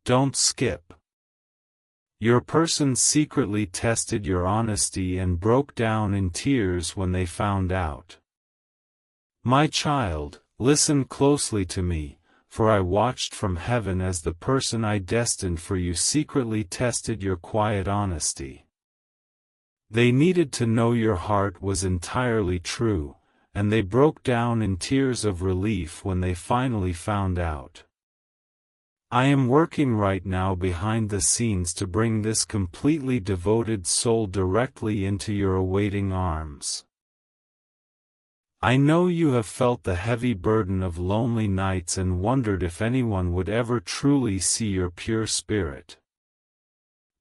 Don't skip. Your person secretly tested your honesty and broke down in tears when they found out. My child, listen closely to me, for I watched from heaven as the person I destined for you secretly tested your quiet honesty. They needed to know your heart was entirely true, and they broke down in tears of relief when they finally found out. I am working right now behind the scenes to bring this completely devoted soul directly into your awaiting arms. I know you have felt the heavy burden of lonely nights and wondered if anyone would ever truly see your pure spirit.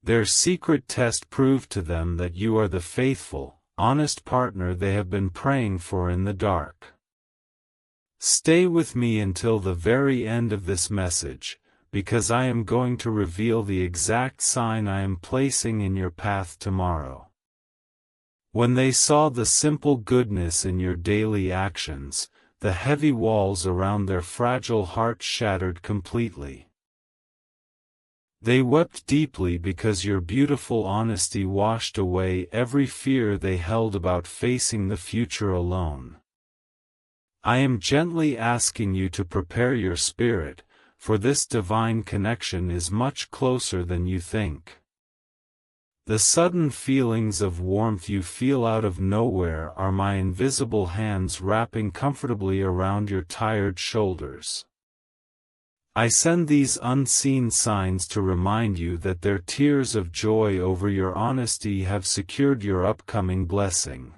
Their secret test proved to them that you are the faithful, honest partner they have been praying for in the dark. Stay with me until the very end of this message, because I am going to reveal the exact sign I am placing in your path tomorrow. When they saw the simple goodness in your daily actions, the heavy walls around their fragile hearts shattered completely. They wept deeply because your beautiful honesty washed away every fear they held about facing the future alone. I am gently asking you to prepare your spirit, for this divine connection is much closer than you think. The sudden feelings of warmth you feel out of nowhere are my invisible hands wrapping comfortably around your tired shoulders. I send these unseen signs to remind you that their tears of joy over your honesty have secured your upcoming blessing.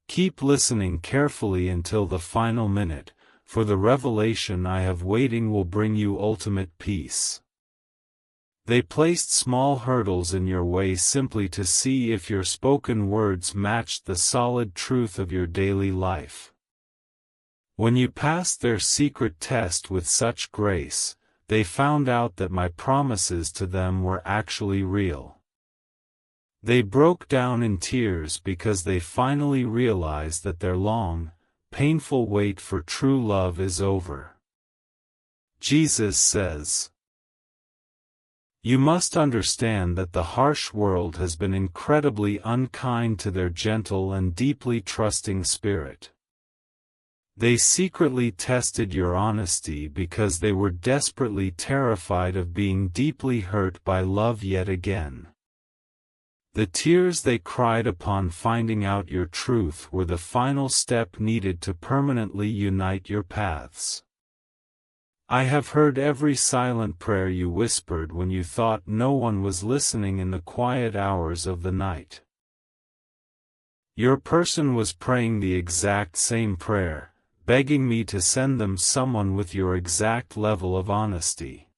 Keep listening carefully until the final minute, for the revelation I have waiting will bring you ultimate peace. They placed small hurdles in your way simply to see if your spoken words matched the solid truth of your daily life. When you passed their secret test with such grace, they found out that my promises to them were actually real. They broke down in tears because they finally realized that their long, painful wait for true love is over. Jesus says, "You must understand that the harsh world has been incredibly unkind to their gentle and deeply trusting spirit. They secretly tested your honesty because they were desperately terrified of being deeply hurt by love yet again. The tears they cried upon finding out your truth were the final step needed to permanently unite your paths. I have heard every silent prayer you whispered when you thought no one was listening in the quiet hours of the night. Your person was praying the exact same prayer, begging me to send them someone with your exact level of honesty.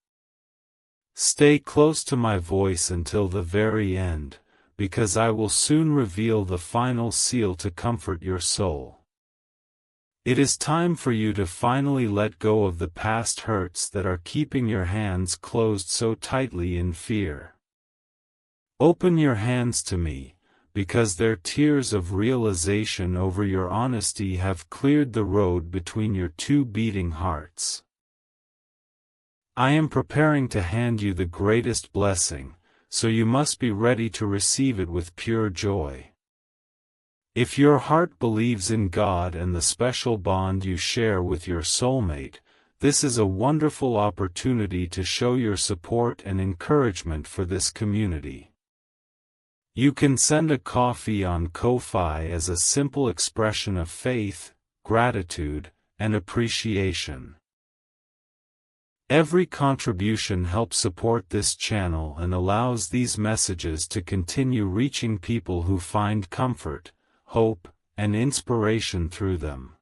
Stay close to my voice until the very end, because I will soon reveal the final seal to comfort your soul. It is time for you to finally let go of the past hurts that are keeping your hands closed so tightly in fear. Open your hands to me, because their tears of realization over your honesty have cleared the road between your two beating hearts. I am preparing to hand you the greatest blessing, so you must be ready to receive it with pure joy. If your heart believes in God and the special bond you share with your soulmate, this is a wonderful opportunity to show your support and encouragement for this community. You can send a coffee on Ko-Fi as a simple expression of faith, gratitude, and appreciation. Every contribution helps support this channel and allows these messages to continue reaching people who find comfort, hope, and inspiration through them.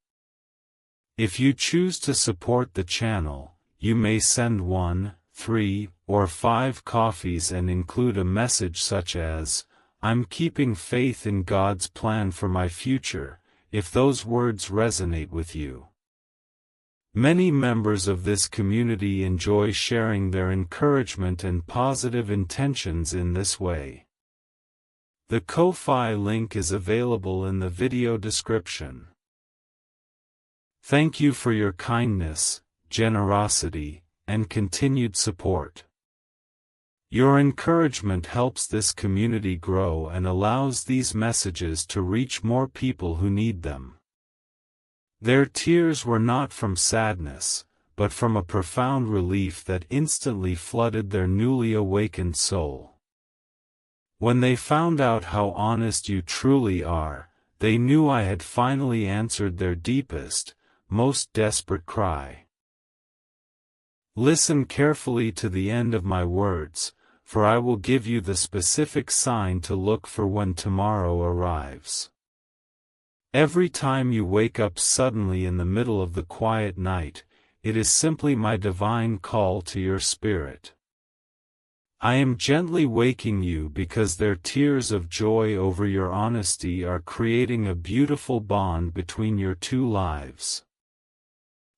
If you choose to support the channel, you may send 1, 3, or 5 coffees and include a message such as, "I'm keeping faith in God's plan for my future," if those words resonate with you. Many members of this community enjoy sharing their encouragement and positive intentions in this way. The Ko-Fi link is available in the video description. Thank you for your kindness, generosity, and continued support. Your encouragement helps this community grow and allows these messages to reach more people who need them. Their tears were not from sadness, but from a profound relief that instantly flooded their newly awakened soul. When they found out how honest you truly are, they knew I had finally answered their deepest, most desperate cry. Listen carefully to the end of my words, for I will give you the specific sign to look for when tomorrow arrives. Every time you wake up suddenly in the middle of the quiet night, it is simply my divine call to your spirit. I am gently waking you because their tears of joy over your honesty are creating a beautiful bond between your two lives.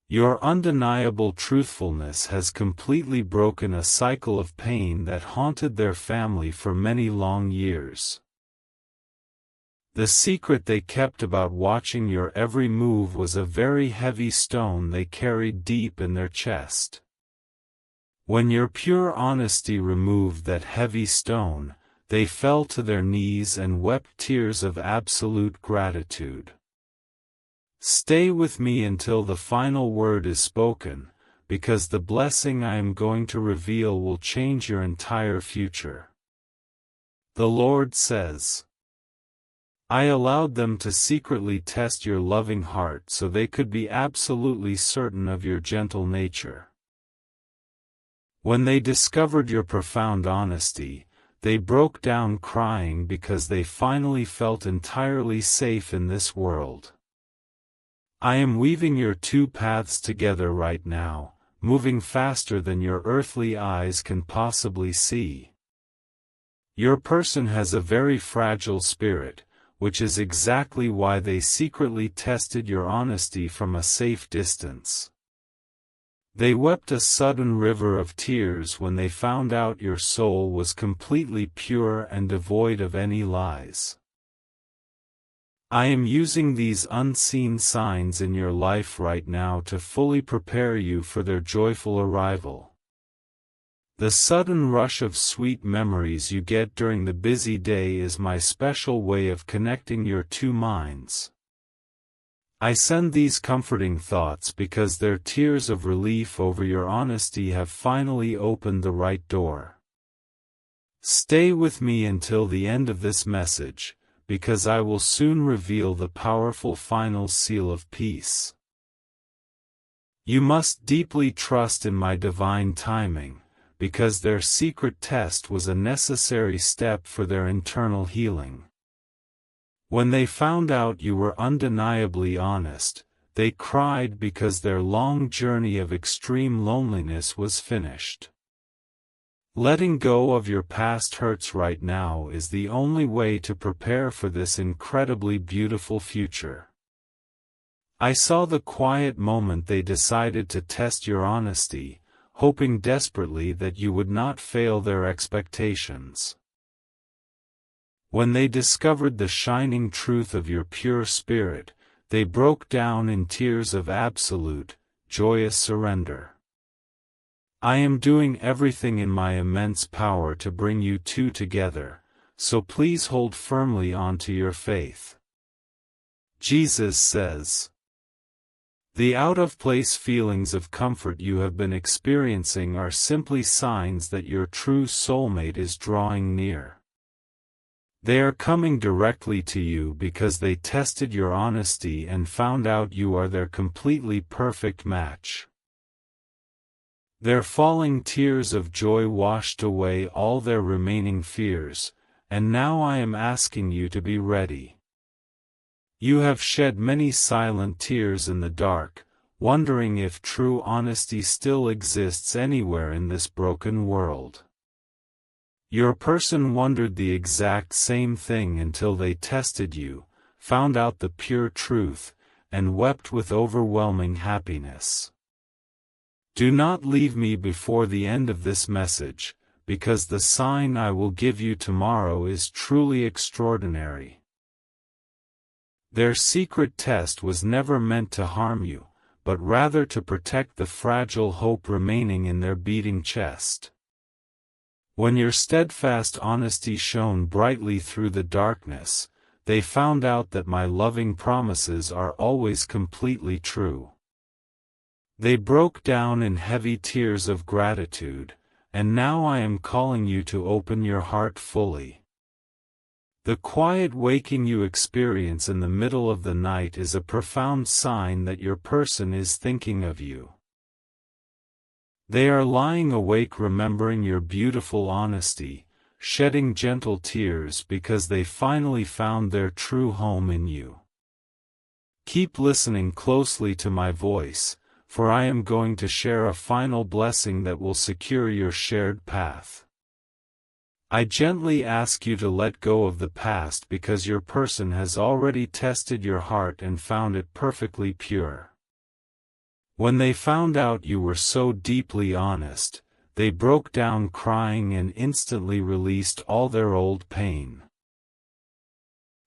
Your undeniable truthfulness has completely broken a cycle of pain that haunted their family for many long years. The secret they kept about watching your every move was a very heavy stone they carried deep in their chest. When your pure honesty removed that heavy stone, they fell to their knees and wept tears of absolute gratitude. Stay with me until the final word is spoken, because the blessing I am going to reveal will change your entire future. The Lord says, I allowed them to secretly test your loving heart so they could be absolutely certain of your gentle nature. When they discovered your profound honesty, they broke down crying because they finally felt entirely safe in this world. I am weaving your two paths together right now, moving faster than your earthly eyes can possibly see. Your person has a very fragile spirit, which is exactly why they secretly tested your honesty from a safe distance. They wept a sudden river of tears when they found out your soul was completely pure and devoid of any lies. I am using these unseen signs in your life right now to fully prepare you for their joyful arrival. The sudden rush of sweet memories you get during the busy day is my special way of connecting your two minds. I send these comforting thoughts because their tears of relief over your honesty have finally opened the right door. Stay with me until the end of this message, because I will soon reveal the powerful final seal of peace. You must deeply trust in my divine timing, because their secret test was a necessary step for their internal healing. When they found out you were undeniably honest, they cried because their long journey of extreme loneliness was finished. Letting go of your past hurts right now is the only way to prepare for this incredibly beautiful future. I saw the quiet moment they decided to test your honesty, hoping desperately that you would not fail their expectations. When they discovered the shining truth of your pure spirit, they broke down in tears of absolute, joyous surrender. I am doing everything in my immense power to bring you two together, so please hold firmly on to your faith. Jesus says, the out-of-place feelings of comfort you have been experiencing are simply signs that your true soulmate is drawing near. They are coming directly to you because they tested your honesty and found out you are their completely perfect match. Their falling tears of joy washed away all their remaining fears, and now I am asking you to be ready. You have shed many silent tears in the dark, wondering if true honesty still exists anywhere in this broken world. Your person wondered the exact same thing until they tested you, found out the pure truth, and wept with overwhelming happiness. Do not leave me before the end of this message, because the sign I will give you tomorrow is truly extraordinary. Their secret test was never meant to harm you, but rather to protect the fragile hope remaining in their beating chest. When your steadfast honesty shone brightly through the darkness, they found out that my loving promises are always completely true. They broke down in heavy tears of gratitude, and now I am calling you to open your heart fully. The quiet waking you experience in the middle of the night is a profound sign that your person is thinking of you. They are lying awake remembering your beautiful honesty, shedding gentle tears because they finally found their true home in you. Keep listening closely to my voice, for I am going to share a final blessing that will secure your shared path. I gently ask you to let go of the past because your person has already tested your heart and found it perfectly pure. When they found out you were so deeply honest, they broke down crying and instantly released all their old pain.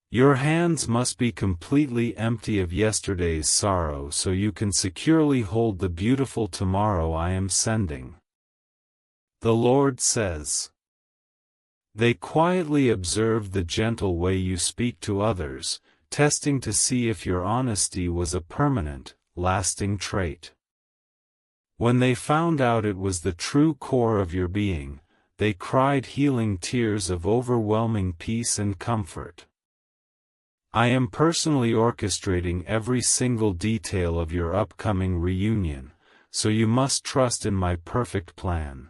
Your hands must be completely empty of yesterday's sorrow so you can securely hold the beautiful tomorrow I am sending. The Lord says. They quietly observed the gentle way you speak to others, testing to see if your honesty was a permanent, lasting trait. When they found out it was the true core of your being, they cried healing tears of overwhelming peace and comfort. I am personally orchestrating every single detail of your upcoming reunion, so you must trust in my perfect plan.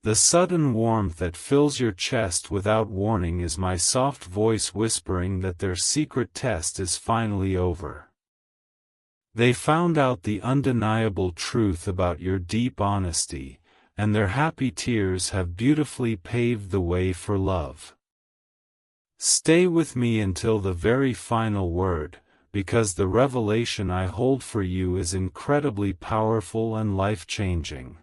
The sudden warmth that fills your chest without warning is my soft voice whispering that their secret test is finally over. They found out the undeniable truth about your deep honesty, and their happy tears have beautifully paved the way for love. Stay with me until the very final word, because the revelation I hold for you is incredibly powerful and life-changing.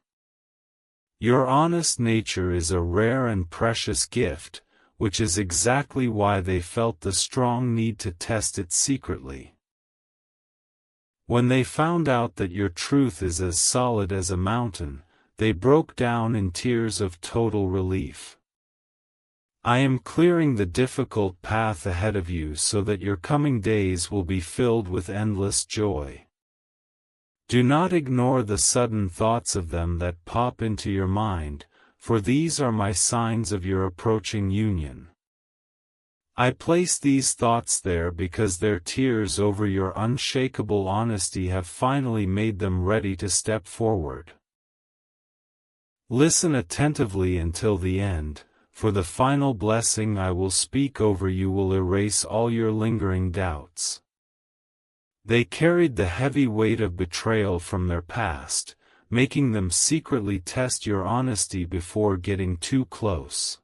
Your honest nature is a rare and precious gift, which is exactly why they felt the strong need to test it secretly. When they found out that your truth is as solid as a mountain, they broke down in tears of total relief. I am clearing the difficult path ahead of you so that your coming days will be filled with endless joy. Do not ignore the sudden thoughts of them that pop into your mind, for these are my signs of your approaching union. I place these thoughts there because their tears over your unshakable honesty have finally made them ready to step forward. Listen attentively until the end, for the final blessing I will speak over you will erase all your lingering doubts. They carried the heavy weight of betrayal from their past, making them secretly test your honesty before getting too close.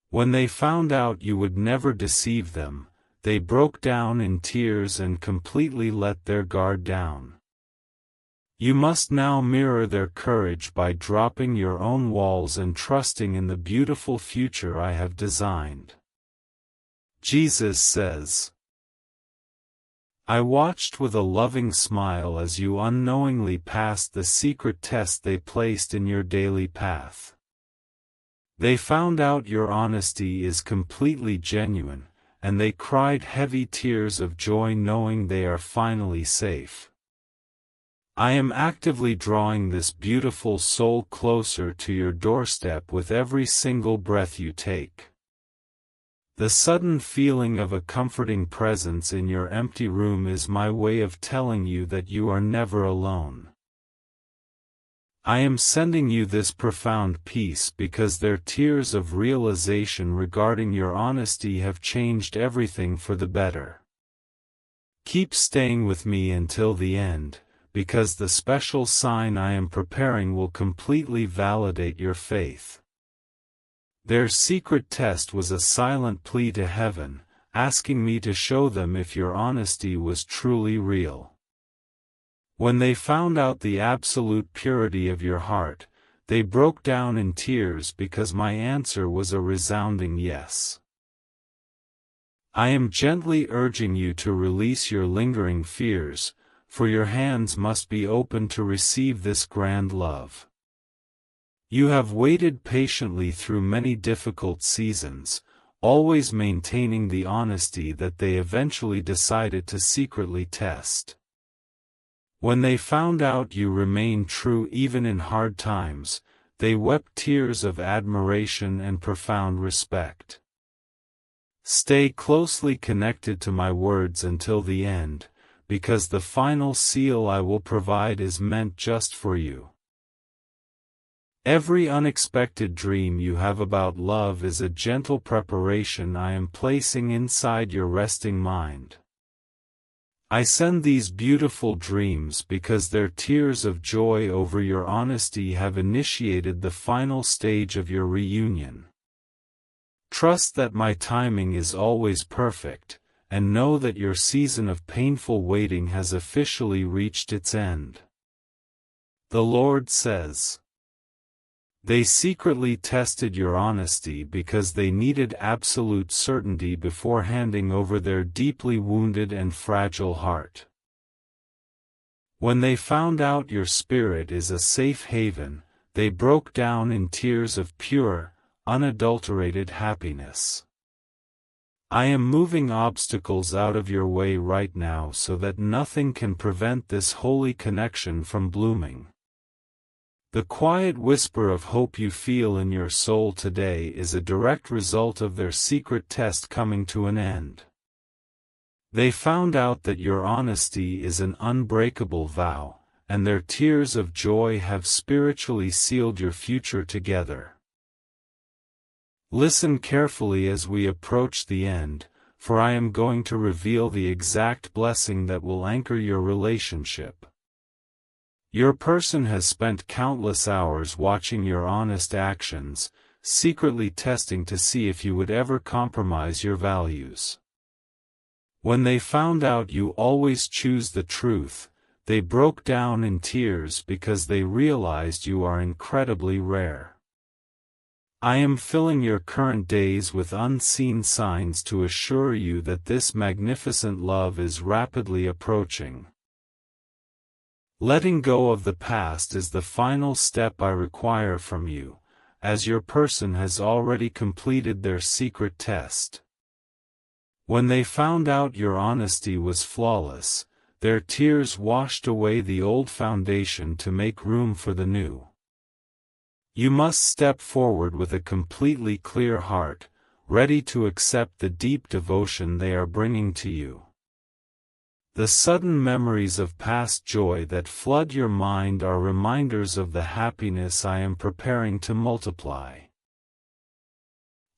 When they found out you would never deceive them, they broke down in tears and completely let their guard down. You must now mirror their courage by dropping your own walls and trusting in the beautiful future I have designed. Jesus says, I watched with a loving smile as you unknowingly passed the secret test they placed in your daily path. They found out your honesty is completely genuine, and they cried heavy tears of joy knowing they are finally safe. I am actively drawing this beautiful soul closer to your doorstep with every single breath you take. The sudden feeling of a comforting presence in your empty room is my way of telling you that you are never alone. I am sending you this profound peace because their tears of realization regarding your honesty have changed everything for the better. Keep staying with me until the end, because the special sign I am preparing will completely validate your faith. Their secret test was a silent plea to heaven, asking me to show them if your honesty was truly real. When they found out the absolute purity of your heart, they broke down in tears because my answer was a resounding yes. I am gently urging you to release your lingering fears, for your hands must be open to receive this grand love. You have waited patiently through many difficult seasons, always maintaining the honesty that they eventually decided to secretly test. When they found out you remained true even in hard times, they wept tears of admiration and profound respect. Stay closely connected to my words until the end, because the final seal I will provide is meant just for you. Every unexpected dream you have about love is a gentle preparation I am placing inside your resting mind. I send these beautiful dreams because their tears of joy over your honesty have initiated the final stage of your reunion. Trust that my timing is always perfect, and know that your season of painful waiting has officially reached its end. The Lord says, they secretly tested your honesty because they needed absolute certainty before handing over their deeply wounded and fragile heart. When they found out your spirit is a safe haven, they broke down in tears of pure, unadulterated happiness. I am moving obstacles out of your way right now so that nothing can prevent this holy connection from blooming. The quiet whisper of hope you feel in your soul today is a direct result of their secret test coming to an end. They found out that your honesty is an unbreakable vow, and their tears of joy have spiritually sealed your future together. Listen carefully as we approach the end, for I am going to reveal the exact blessing that will anchor your relationship. Your person has spent countless hours watching your honest actions, secretly testing to see if you would ever compromise your values. When they found out you always choose the truth, they broke down in tears because they realized you are incredibly rare. I am filling your current days with unseen signs to assure you that this magnificent love is rapidly approaching. Letting go of the past is the final step I require from you, as your person has already completed their secret test. When they found out your honesty was flawless, their tears washed away the old foundation to make room for the new. You must step forward with a completely clear heart, ready to accept the deep devotion they are bringing to you. The sudden memories of past joy that flood your mind are reminders of the happiness I am preparing to multiply.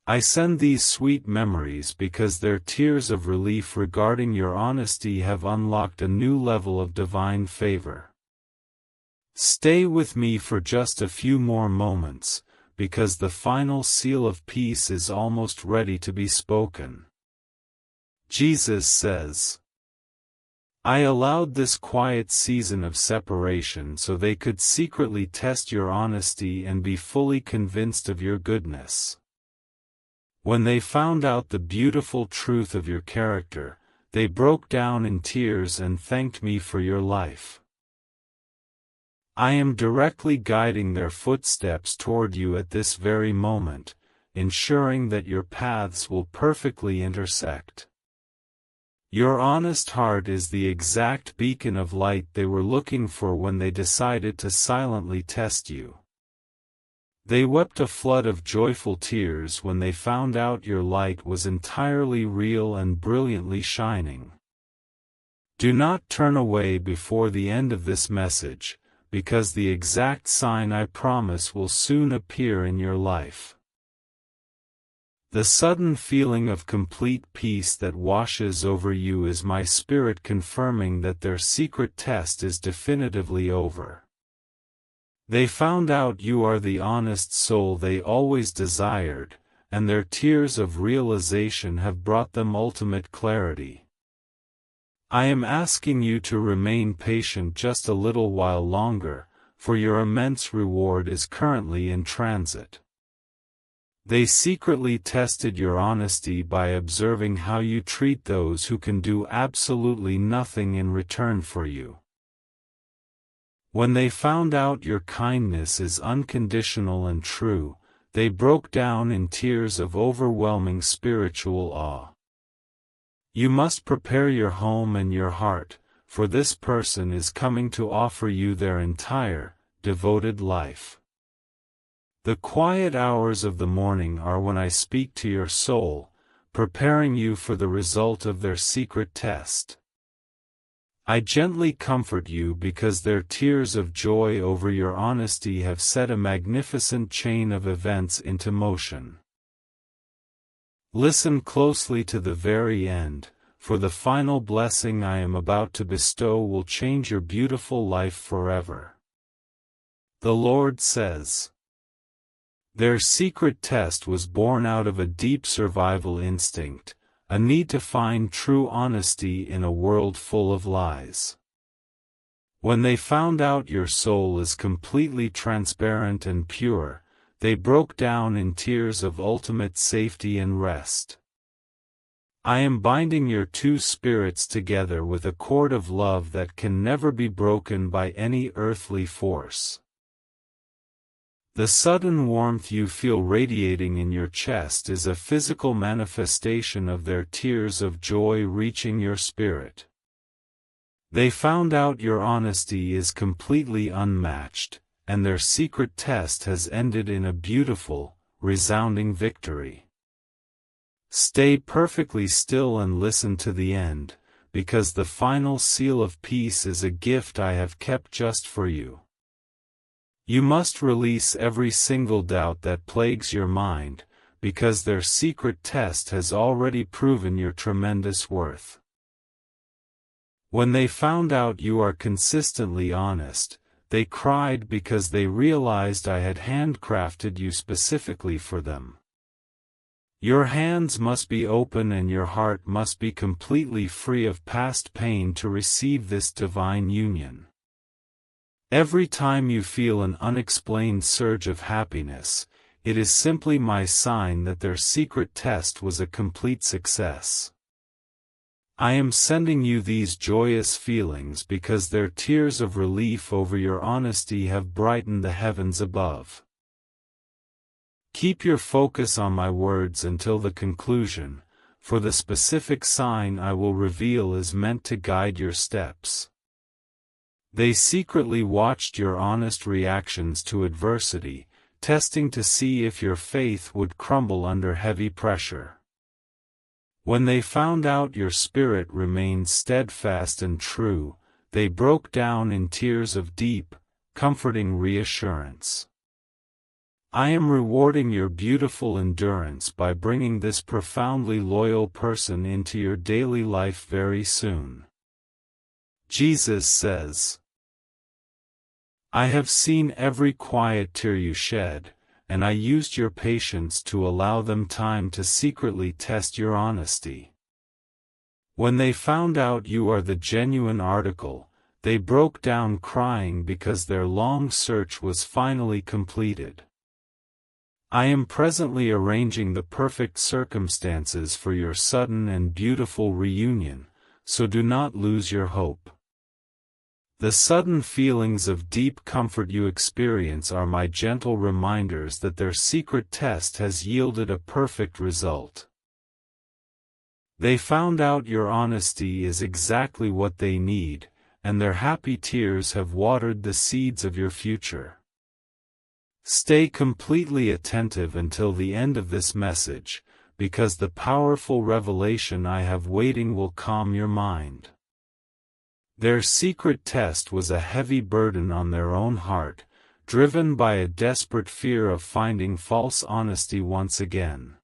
I send these sweet memories because their tears of relief regarding your honesty have unlocked a new level of divine favor. Stay with me for just a few more moments, because the final seal of peace is almost ready to be spoken. Jesus says, I allowed this quiet season of separation so they could secretly test your honesty and be fully convinced of your goodness. When they found out the beautiful truth of your character, they broke down in tears and thanked me for your life. I am directly guiding their footsteps toward you at this very moment, ensuring that your paths will perfectly intersect. Your honest heart is the exact beacon of light they were looking for when they decided to silently test you. They wept a flood of joyful tears when they found out your light was entirely real and brilliantly shining. Do not turn away before the end of this message, because the exact sign I promise will soon appear in your life. The sudden feeling of complete peace that washes over you is my spirit confirming that their secret test is definitively over. They found out you are the honest soul they always desired, and their tears of realization have brought them ultimate clarity. I am asking you to remain patient just a little while longer, for your immense reward is currently in transit. They secretly tested your honesty by observing how you treat those who can do absolutely nothing in return for you. When they found out your kindness is unconditional and true, they broke down in tears of overwhelming spiritual awe. You must prepare your home and your heart, for this person is coming to offer you their entire, devoted life. The quiet hours of the morning are when I speak to your soul, preparing you for the result of their secret test. I gently comfort you because their tears of joy over your honesty have set a magnificent chain of events into motion. Listen closely to the very end, for the final blessing I am about to bestow will change your beautiful life forever. The Lord says, their secret test was born out of a deep survival instinct, a need to find true honesty in a world full of lies. When they found out your soul is completely transparent and pure, they broke down in tears of ultimate safety and rest. I am binding your two spirits together with a cord of love that can never be broken by any earthly force. The sudden warmth you feel radiating in your chest is a physical manifestation of their tears of joy reaching your spirit. They found out your honesty is completely unmatched, and their secret test has ended in a beautiful, resounding victory. Stay perfectly still and listen to the end, because the final seal of peace is a gift I have kept just for you. You must release every single doubt that plagues your mind, because their secret test has already proven your tremendous worth. When they found out you are consistently honest, they cried because they realized I had handcrafted you specifically for them. Your hands must be open and your heart must be completely free of past pain to receive this divine union. Every time you feel an unexplained surge of happiness, it is simply my sign that their secret test was a complete success. I am sending you these joyous feelings because their tears of relief over your honesty have brightened the heavens above. Keep your focus on my words until the conclusion, for the specific sign I will reveal is meant to guide your steps. They secretly watched your honest reactions to adversity, testing to see if your faith would crumble under heavy pressure. When they found out your spirit remained steadfast and true, they broke down in tears of deep, comforting reassurance. I am rewarding your beautiful endurance by bringing this profoundly loyal person into your daily life very soon. Jesus says, I have seen every quiet tear you shed, and I used your patience to allow them time to secretly test your honesty. When they found out you are the genuine article, they broke down crying because their long search was finally completed. I am presently arranging the perfect circumstances for your sudden and beautiful reunion, so do not lose your hope. The sudden feelings of deep comfort you experience are my gentle reminders that their secret test has yielded a perfect result. They found out your honesty is exactly what they need, and their happy tears have watered the seeds of your future. Stay completely attentive until the end of this message, because the powerful revelation I have waiting will calm your mind. Their secret test was a heavy burden on their own heart, driven by a desperate fear of finding false honesty once again.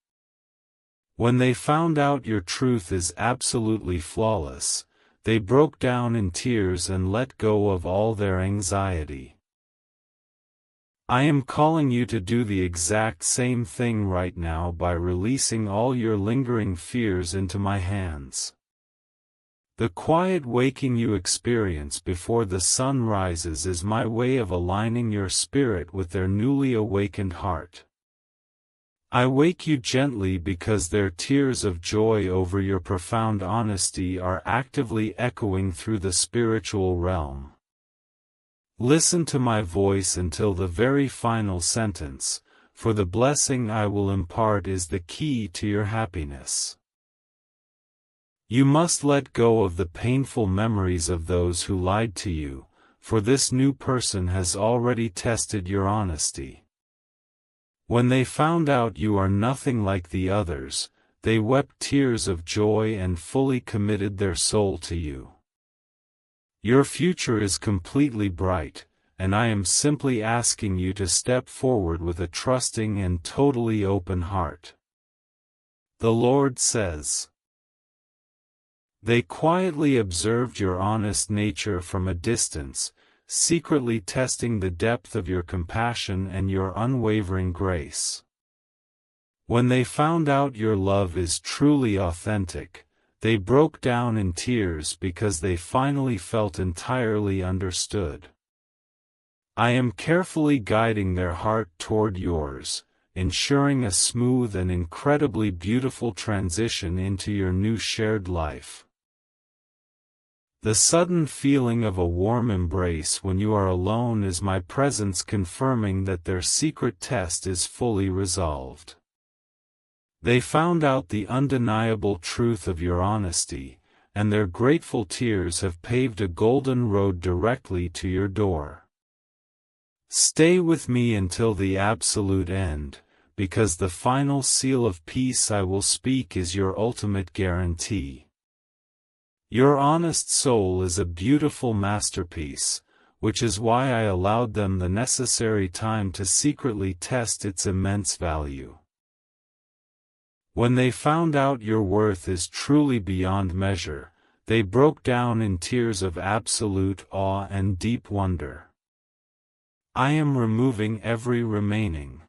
When they found out your truth is absolutely flawless, they broke down in tears and let go of all their anxiety. I am calling you to do the exact same thing right now by releasing all your lingering fears into my hands. The quiet waking you experience before the sun rises is my way of aligning your spirit with their newly awakened heart. I wake you gently because their tears of joy over your profound honesty are actively echoing through the spiritual realm. Listen to my voice until the very final sentence, for the blessing I will impart is the key to your happiness. You must let go of the painful memories of those who lied to you, for this new person has already tested your honesty. When they found out you are nothing like the others, they wept tears of joy and fully committed their soul to you. Your future is completely bright, and I am simply asking you to step forward with a trusting and totally open heart. The Lord says. They quietly observed your honest nature from a distance, secretly testing the depth of your compassion and your unwavering grace. When they found out your love is truly authentic, they broke down in tears because they finally felt entirely understood. I am carefully guiding their heart toward yours, ensuring a smooth and incredibly beautiful transition into your new shared life. The sudden feeling of a warm embrace when you are alone is my presence confirming that their secret test is fully resolved. They found out the undeniable truth of your honesty, and their grateful tears have paved a golden road directly to your door. Stay with me until the absolute end, because the final seal of peace I will speak is your ultimate guarantee. Your honest soul is a beautiful masterpiece, which is why I allowed them the necessary time to secretly test its immense value. When they found out your worth is truly beyond measure, they broke down in tears of absolute awe and deep wonder. I am removing every remaining